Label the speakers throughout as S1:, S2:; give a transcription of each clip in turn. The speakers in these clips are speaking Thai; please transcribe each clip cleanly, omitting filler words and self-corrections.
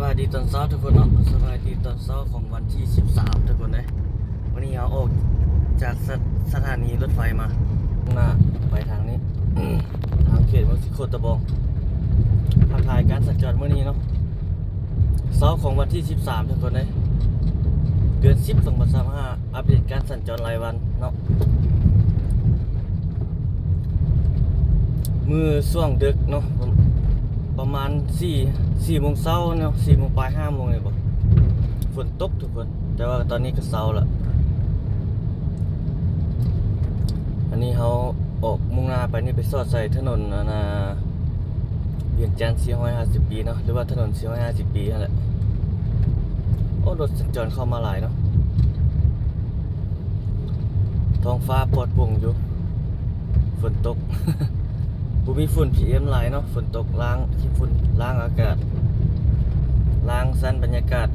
S1: วัสดีตอนเช้าทุกคนเนาะสวัสดีตอนเช้าของวันที่13ทุกคนเลยวันนี้เราออกจากสถานีรถไฟมาหน้าไปทางนี้ ทางเขตเมืองสิโคตะบองทักทายการสัญจรเมื่อนี้เนาะเช้าของวันที่13ทุกคนเลยเดือน10 2025อัปเดตการสัญจรรายวันเนาะมือช่วงดึกเนาะประมาณ4 โมงเช้าเนาะ4 โมงปลาย5 โมงเลยบ่ฝนตกทุกคนแต่ว่าตอนนี้ก็เช้าละอันนี้เขาออกมุ่งหน้าไปนี่ไปสอดใส่ถนนเวียงจันทร์450 ปีเนาะหรือว่าถนน450 ปีนั่นแหละโอ้รถสัญจรเข้ามาหลายเนาะท้องฟ้าปลอดโปร่งอยู่ฝนตก บ่มีฝุ่น PM หลายเนาะฝนตกล้างขี้ฝุ่นล้างอากาศล้างสั้นบรรยากาศ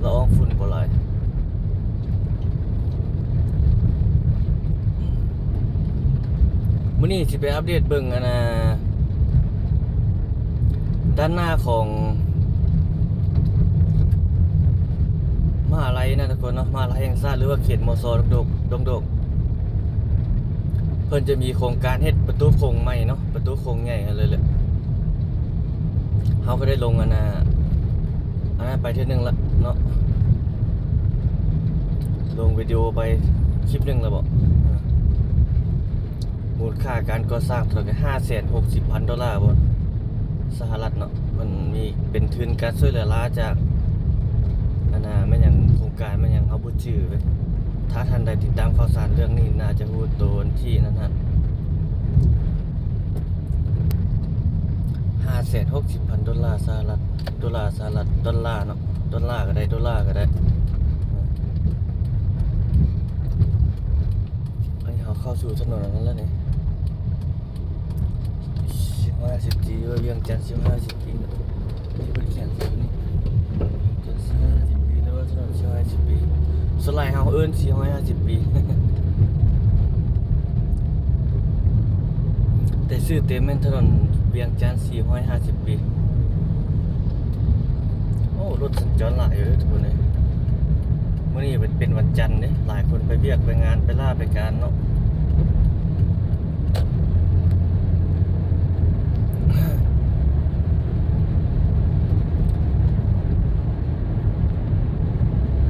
S1: ละอองฝุ่นบ่หลายมื้อนี้สิไปอัปเดตเบิ่งด้านหน้าของมหาลัยนะทุกคนเนาะมหาลัยแห่งชาติหรือว่าเขตมส.ดงเพิ่นจะมีโครงการเฮ็ดประตูโค้งใหม่เนาะประตูโค้งใหญ่เลยแหละเฮาก็ได้ลงอันนั้นไปเทื่อนึงละเนาะลงวิดีโอไปคลิปนึงแล้วบ่มูลค่าการก่อสร้างเท่ากับ$560,000บ่สหรัฐเนาะมันมีเป็นทุนการช่วยเหลือราจากแม่นหยังโครงการแม่นหยังเฮาบ่ชื่อเว้ยถ้าท่านใดติดตามข่าวสารเรื่องนี้น่าจะรู้ตัวที่นั่นฮะ$560,000สหรัฐดอลลาร์สหรัฐดอลลาร์เนาะดอลลาร์ก็ได้ดอลลาร์ก็ได้ไอ้เขาเข้าสู่ถนนนั้นแล้วนี่15-10 ปีว่าเวียงจันทร์15-10 ปีนี่เป็นเขียนตัวนี้จันทร์15-10 ปีแล้วว่าถนน15-10 ปีสลายเฮาเอิ้น450 ปี แต่ชื่อเต็มเป็นถนนเวียงจันทร์450 ปีโอ้รถสัญจรหลายอยู่ทุกคนเลยมื้อนี้เป็นวันจันทร์เด้หลายคนไปเวียกไปงานไปล่าไปการเนาะ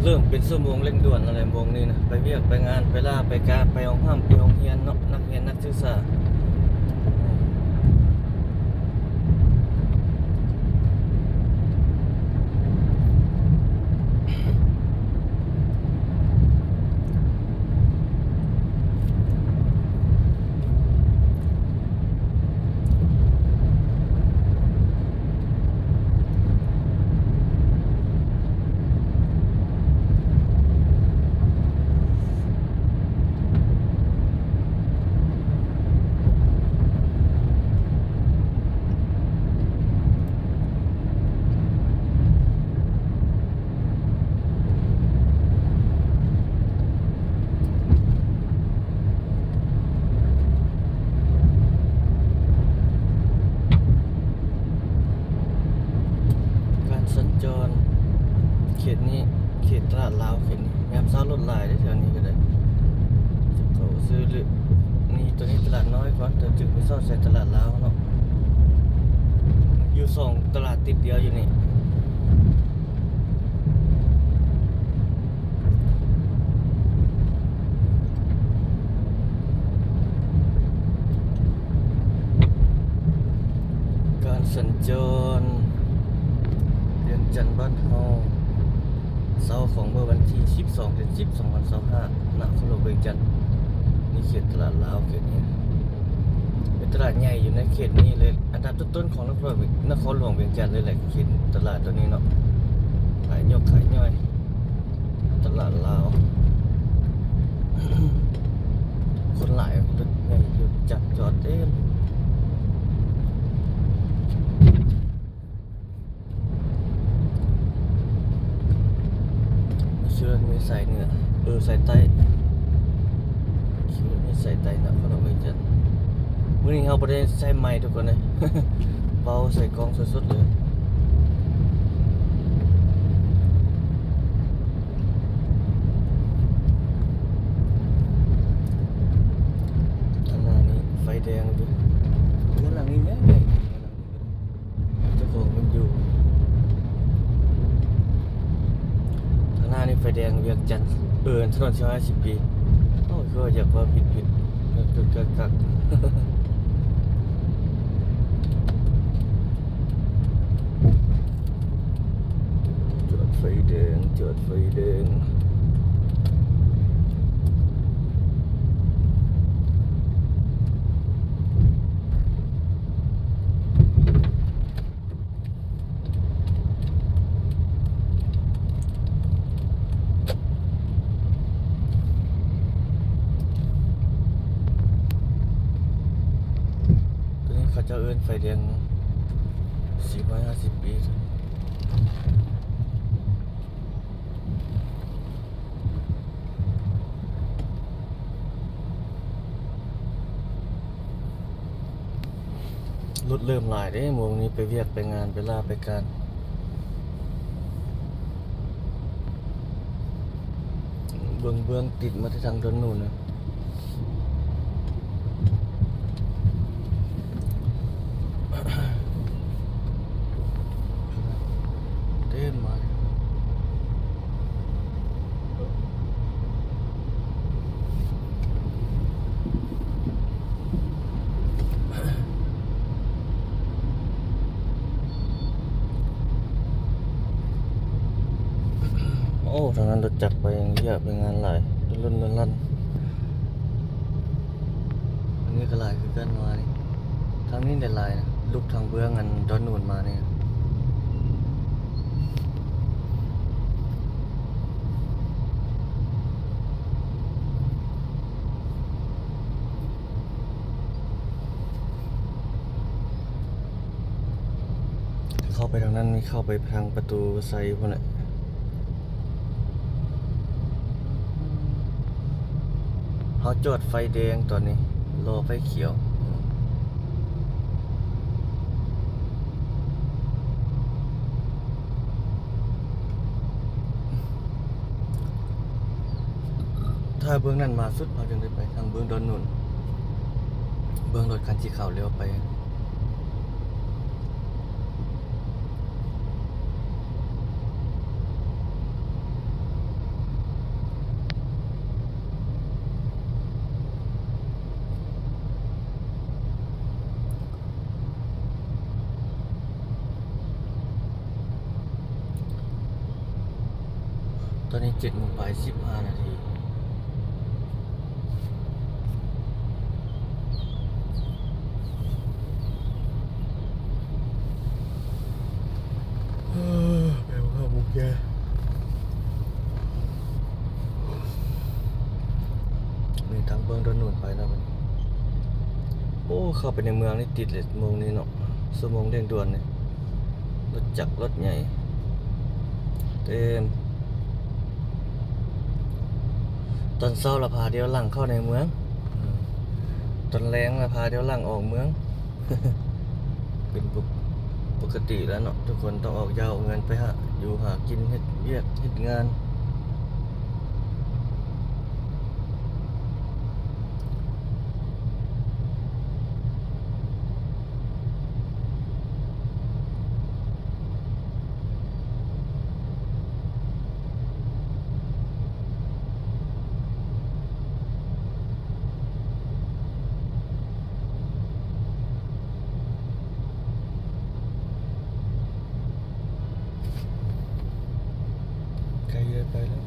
S1: เริ่มเป็นชั่วโมงเร่งด่วนอะไรโมงนี้นะไปเวียกไปงานไปล่าไปการไปห้องห้ามไปโรงเรียนเนาะนักเรียนนักศึกษาสัญจรเขตนี้เขตตลาดลาวเขตนี้ยามเช้ารถหลายได้แถวนี้ก็ได้เขาซื้อหรือนี่ตัวนี้ตลาดน้อยก่อนแต่จึงไปซ่อนใส่ตลาดลาวเนาะอยู่2 ตลาดติดเดียวอยู่นี่การสัญจรจันทร์บ้านเฮาเสาร์ของเมื่อวันที่12 เดือน 10 2025ณคลองเวียงจันทร์นี่เขตตลาดลาวเขตนี้เป็นตลาดใหญ่อยู่ในเขตนี้เลยอันดับต้นๆของนครหลวงเวียงจันทร์เลยแหละเขตตลาดตัวนี้เนาะขายยกขายย่อยตลาดลาว คนหลายรถใหญ่อยู่จัดจอดเต็มเชื่อมีสายเหนือสายใต้เชื่อมีสายใต้นะเขาต้องไปจัดมื้อนี้เราบ่ได้ใช้ไมค์ทุกคนเลย เบาใส่กล้องสดๆเลย จันทร์ถนน50 ปีโอ้ยก็อยากว่าผิดกักจอดไฟแดงจอดไฟแดงตัวนี้เขาจะไฟแดง450 ปีรถเริ่มหลายเด้โมงนี้ไปเวียกไปงานไปลาไปการเบื้องติดมาที่ทางถนนนะเต้นมาโอ้ทางนั้นรถจักรไปอย่างเยอะไปงานหลายรุ่นลั่นอันนี้ก็หลายคือกันมานี่ทางนี้ได้หลายนะลูกทางเบื้องอันดอนนูนมาเนี่ยเข้าไปทางนั้นมีเข้าไปทางประตูไซพวกนั้นเขาจอดไฟแดงตอนนี้รอไฟเขียวถ้าเบื้องนั้นมาสุดเราจึงได้ไปทางเบื้องดอนนูนเบื้องรถคันที่เขาเลี้ยวไปตอนนี้7:15 นาทีไปข้าวบุกแกมีทางเบื้องดอนนูนไปแล้วมันโอ้เข้าไปในเมืองนี่ติดเลยโมงนี้เนาะชั่วโมงเร่งด่วนเนี่ยรถจักรรถใหญ่เต็มตอนเช้าเราพาเดียวหลังเข้าในเมืองตอนแรงเราพาเดียวหลังออกเมือง เป็นปกติแล้วเนาะทุกคนต้องออกยาวเงินไปอยู่หากินเฮ็ดเวียกเฮ็ดงานใกล้จะไปแล้ว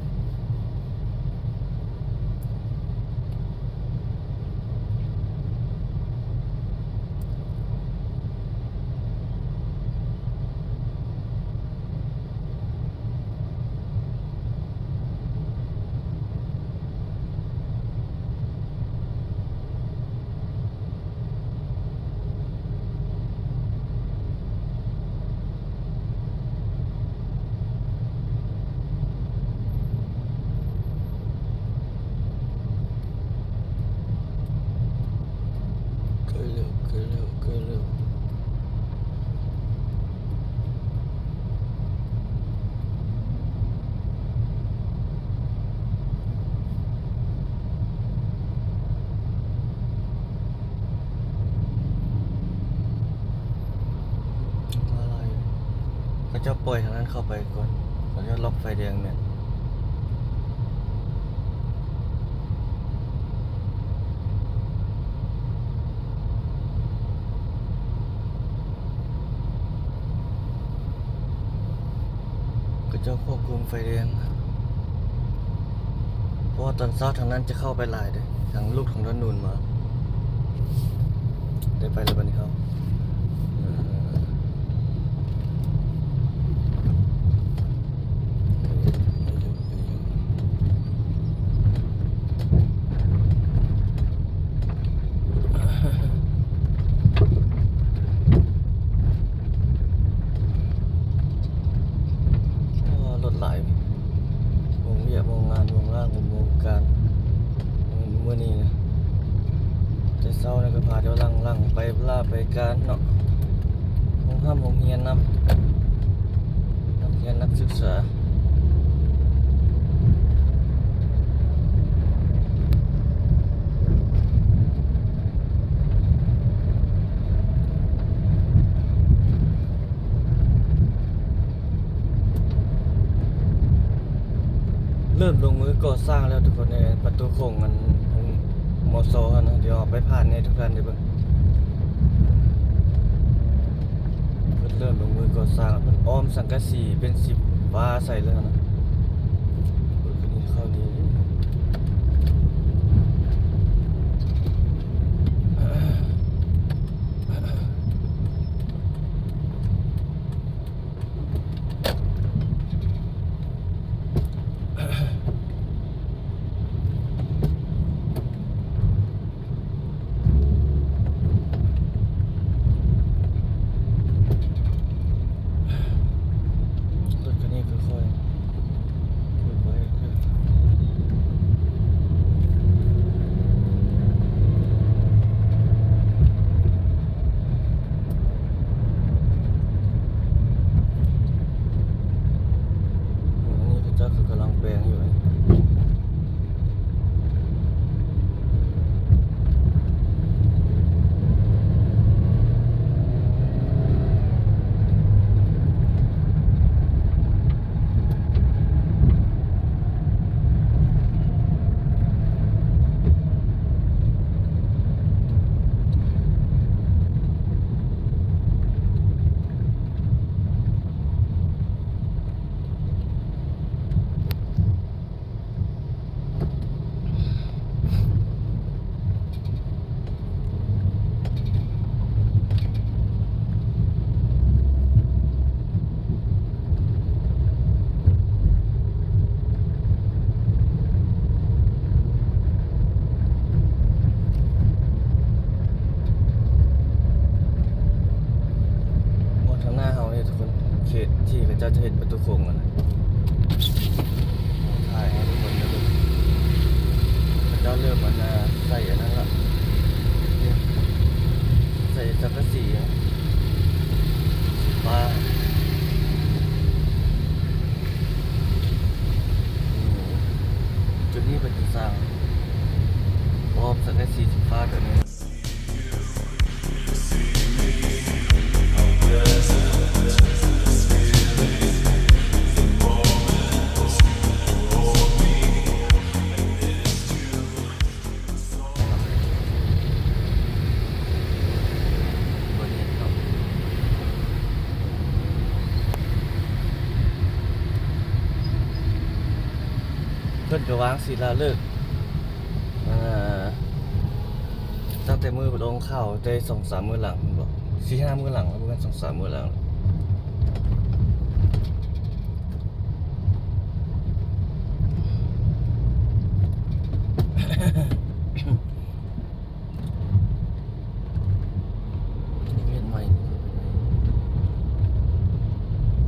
S1: ใกล้แล้วใกล้แล้วใกล้แล้วอะไรเขาจะปล่อยทางนั้นเข้าไปก่อนเขาจะล็อกไฟแดงเนี่ย ก็จะควบคุมไฟแดงเพราะว่าตอนเช้าทางนั้นจะเข้าไปหลายเลยทางลูกของด้านนูนมาได้ไปแล้วบันนี้เขารถหลายวงเวียนวงงานวงล่างวงการเมื่อนี้นะจะเศร้านะก็พาเดี๋ยวลังไปล่าไปการเนาะห้องห้ามห้องเฮียนนักเรียนนักศึกษาเริ่มลงมือก่อสร้างแล้วทุกคนในประตูโค้งกันมอโซนะเดี๋ยวไปผ่านในทุกท่านได้เบิ่งเริ่มลงมือก่อสร้างเพิ่นอ้อมสังกะสีเป็น10ฟ้าใส่แล้วนะคนนี้เข้านี้รถคันนี้ค่อยๆไปอันนี้ก็จะคือกำลังแปลงอยู่มองทางหน้าเฮานี่ทุกคนเขตที่เขาจะเฮ็ดประตูโค้งกันถ่ายให้ทุกคนได้ดูเขาจะเริ่มมันใส่อันนั้นละใส่สังกะสีฟ้าจุดนี้เป็นจุดสร้างอ้อมสังกะสีฟ้าตัวนี้เพิ่นก็วางศิลาฤกษ์ตั้งแต่มือลงเข้าได้2-3 มื้อหลังผมบอก4-5 มื้อหลังแล้วบ่แม่น2-3 มื้อหลังเฮ็ดใหม่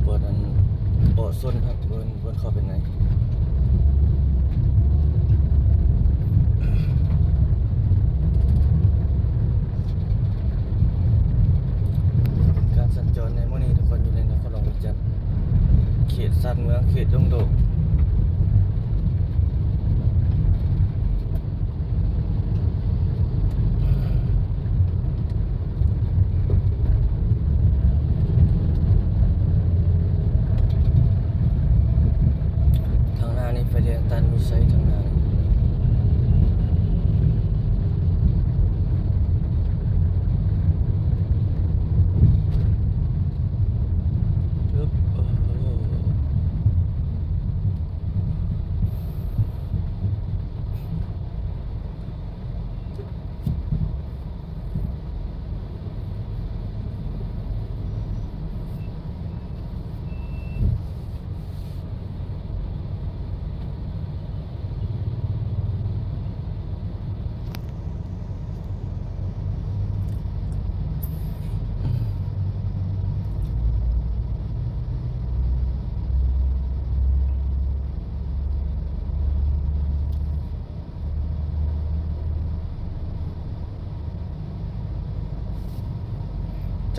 S1: บ่นั้นบ่ซนครับเบิ่นเข้าไปไหนการสัญจรในมื้อนี้ทุกคนอยู่ในนครหลวงเวียงจันทน์เขตสัตว์เมืองเขตดงโดกทางหน้านี่ไฟแดงตันมีไซทางหน้านี่ปึ๊บ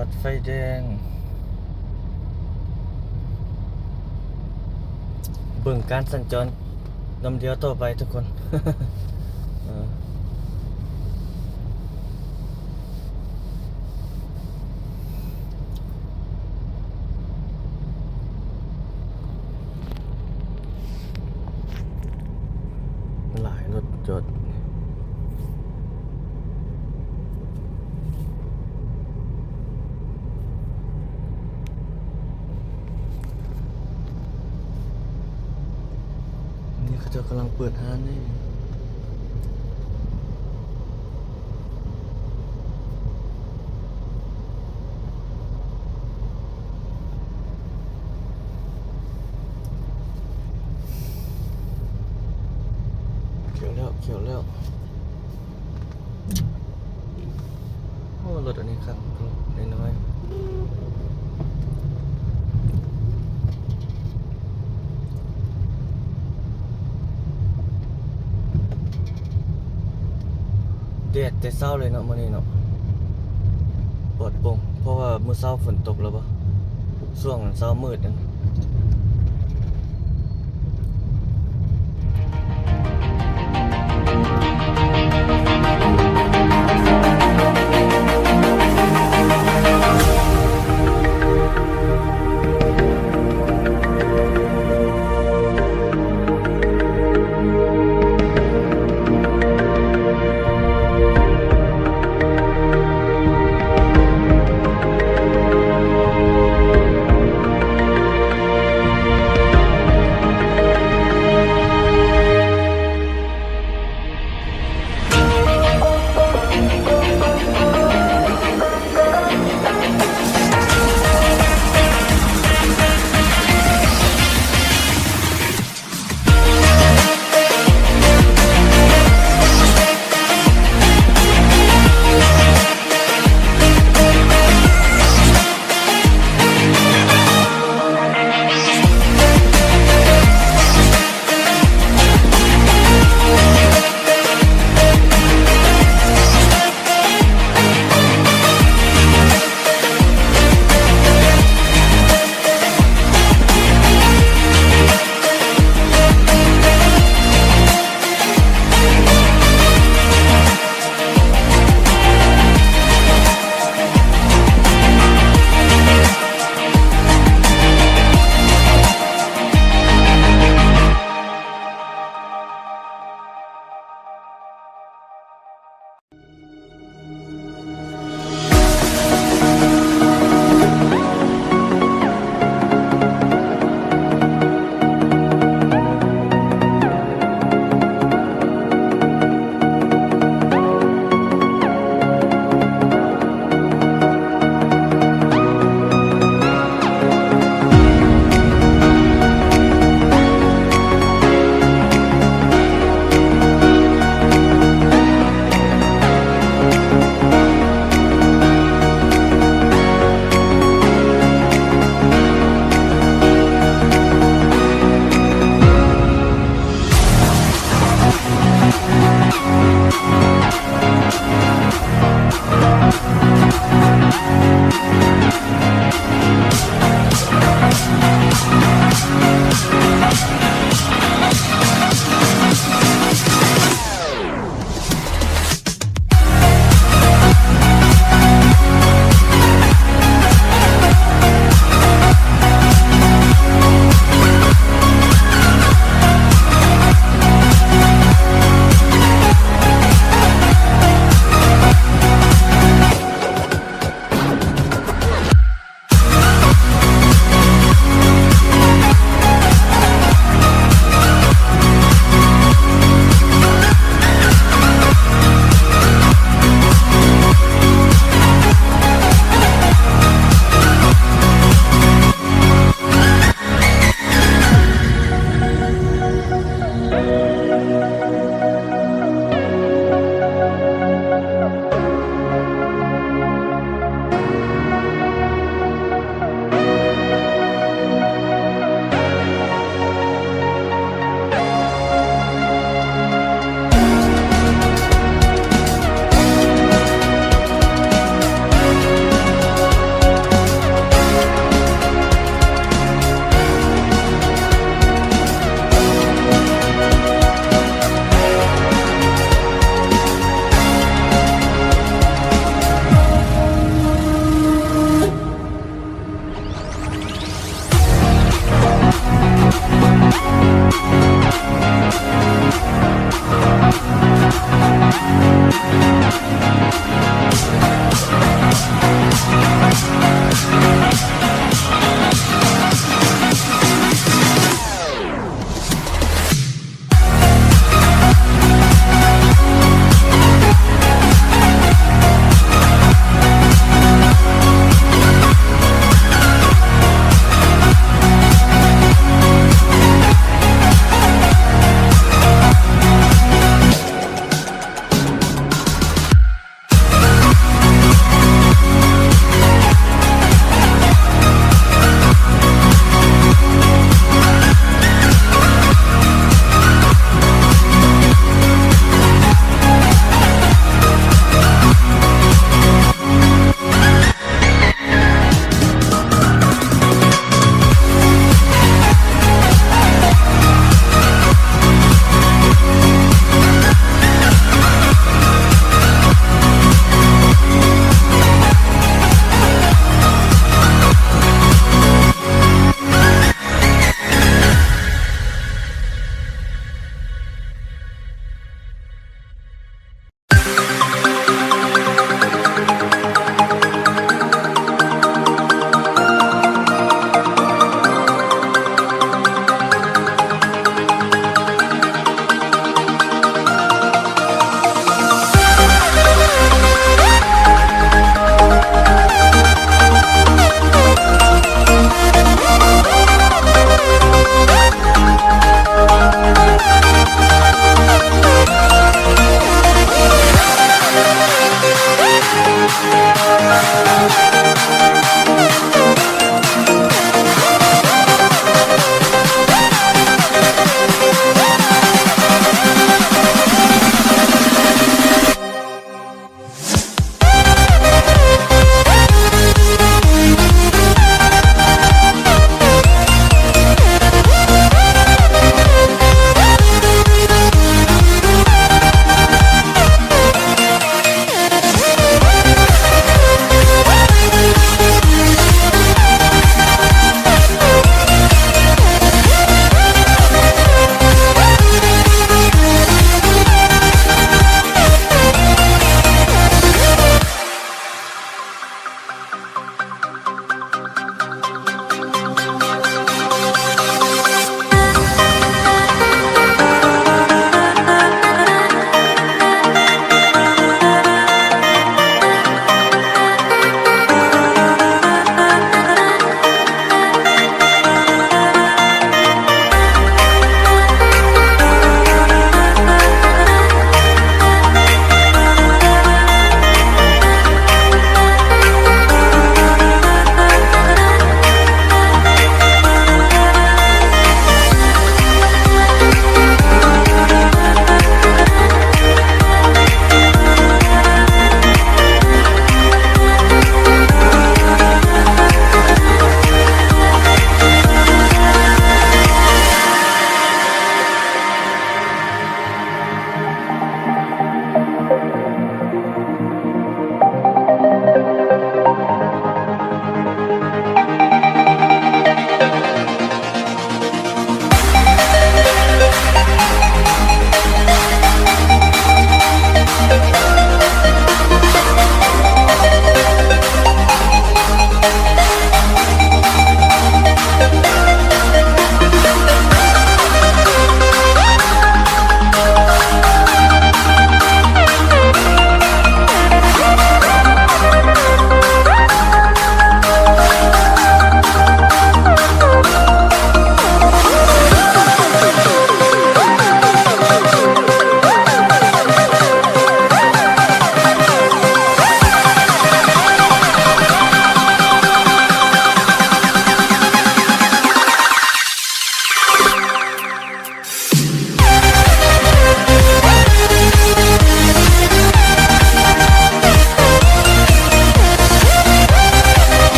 S1: อดไฟแดงเบิ่งการสัญจรลำเดียวต่อไปทุกคน หลายรถจอดนี่เขาจะกำลังเปิดห้างนี่เขียวแล้วโอ้รถอันนี้ครับน้อยแดดแต่เช้าเลยเนาะมื้อนี้เนาะปลอดโปร่งเพราะว่ามื้อเช้าฝนตกแล้วบ่ช่วงเช้ามืดนั่น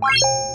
S1: อ